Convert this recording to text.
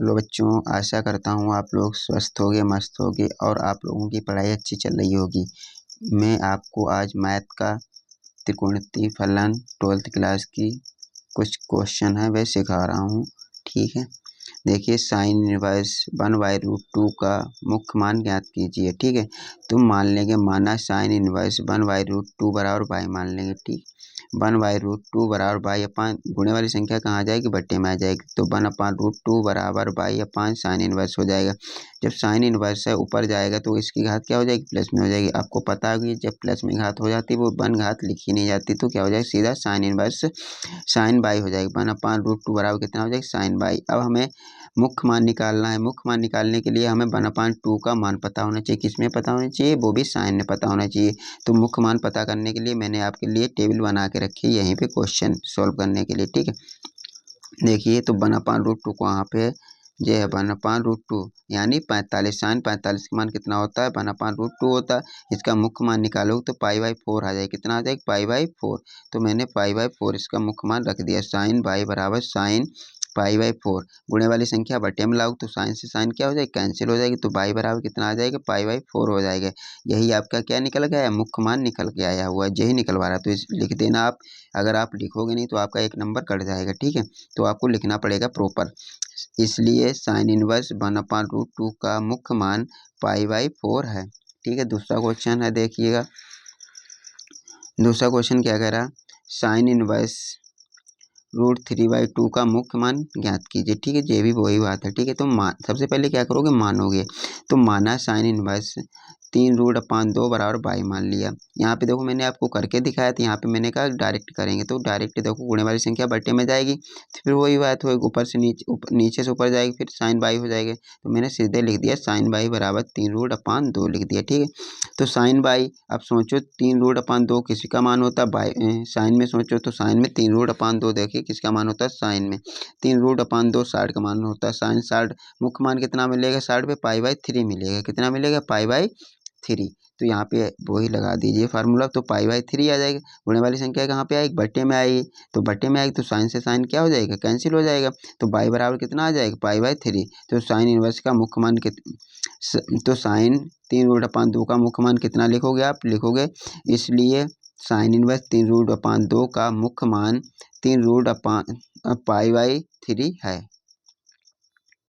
Hello बच्चों, आशा करता हूँ आप लोग स्वस्थ होगे, मस्त होगे और आप लोगों की पढ़ाई अच्छी चल रही होगी। मैं आपको आज मैथ का त्रिकोणमितीय फलन 12th क्लास की कुछ क्वेश्चन है वह सिखा रहा हूँ। ठीक है, देखिए साइन इनवर्स 1/√2 का मुख्य मान ज्ञात कीजिए। ठीक है, तुम मान लेंगे माना साइन इनवर्स 1/√2 बराबर बाई मान लेंगे। ठीक, 1/√2 बराबर बाई अपान गुणे वाली संख्या कहाँ आ जाएगी, बट्टे में आ जाएगी, तो 1/√2 बराबर बाई अपान साइन इनवर्स हो जाएगा। जब साइन इनवर्स है ऊपर जाएगा तो इसकी घात क्या हो जाएगी, प्लस में हो जाएगी। आपको पता होगी जब प्लस में घात हो जाती है वो 1 घात लिखी नहीं जाती, तो क्या हो जाएगा, सीधा साइन इनवर्स साइन बाई हो जाएगी। 1/√2 बराबर कितना हो जाएगा, साइन बाई। अब हमें मुख्य मान निकालना है। मुख्य मान निकालने के लिए हमें 1/2 का मान पता होना चाहिए। किसमें पता होना चाहिए, वो भी साइन में पता होना चाहिए। तो मुख्य मान पता करने के लिए मैंने आपके लिए टेबल बना के रखी है यहीं पे क्वेश्चन सॉल्व करने के लिए। ठीक है, देखिए तो 1/√2 को वहाँ पे ये है 1/√2 यानी 45। साइन 45 का मान कितना होता है, 1/√2 होता है। इसका मुख्य मान निकालोगे तो π/4 आ जाएगा। कितना आ जाएगा, π/4। तो मैंने π/4 इसका मुख्य मान रख दिया। साइन बाई बराबर साइन π/4। गुणे वाली संख्या बटे में लाओ तो साइन से साइन क्या हो जाएगी, कैंसिल हो जाएगी। तो बाई बराबर कितना आ जाएगा, π/4 हो जाएगा। यही आपका क्या निकल गया है, मुख्य मान निकल के आया हुआ है, यही निकलवा रहा है। तो इस लिख देना आप। अगर आप लिखोगे नहीं तो आपका 1 नंबर कट जाएगा। ठीक है, तो आपको लिखना पड़ेगा प्रॉपर। इसलिए साइन इनवर्स 1/√2 का मुख्य मान π/4 है। ठीक है, दूसरा क्वेश्चन है, देखिएगा दूसरा क्वेश्चन क्या कह रहा है, साइन इनवर्स √3/2 का मुख्य मान ज्ञात कीजिए। ठीक है, ये भी वही बात है। ठीक है, तो सबसे पहले क्या करोगे, मानोगे। तो माना साइन इनवर्स 3√2 बराबर बाई मान लिया। यहाँ पे देखो मैंने आपको करके दिखाया था, यहाँ पे मैंने कहा डायरेक्ट करेंगे तो डायरेक्ट देखो गुणे वाली संख्या बट्टे में जाएगी तो फिर वही बात होगी, ऊपर से नीचे से ऊपर जाएगी, फिर साइन बाई हो जाएगा। तो मैंने सीधे लिख दिया साइन बाई बराबर 3√2 लिख दिया। ठीक है, तो साइन बाई, अब सोचो 3√2 किसी का मान होता है, बाई साइन में सोचो तो साइन में 3√2 देखिए किसका मान होता है, साइन में 3√2 60 का मान होता है। साइन 60, मुख्य मान कितना मिलेगा 60 पे, π/3 मिलेगा। कितना मिलेगा, π/3। तो यहाँ पे वही लगा दीजिए फार्मूला, तो π/3 आ जाएगा। गुणे वाली संख्या कहाँ पे आएगी, बट्टे में आएगी। तो बट्टे में आएगी तो साइन से साइन क्या हो जाएगा, कैंसिल हो जाएगा। तो बाई बराबर कितना आ जाएगा, π/3। तो साइन इनवर्स का मुख्य मान तो साइन 3√2 का मुख्य मान कितना लिखोगे, आप लिखोगे, इसलिए साइन इनवर्स 3√2 का मुख्य मान 3√π/3 है।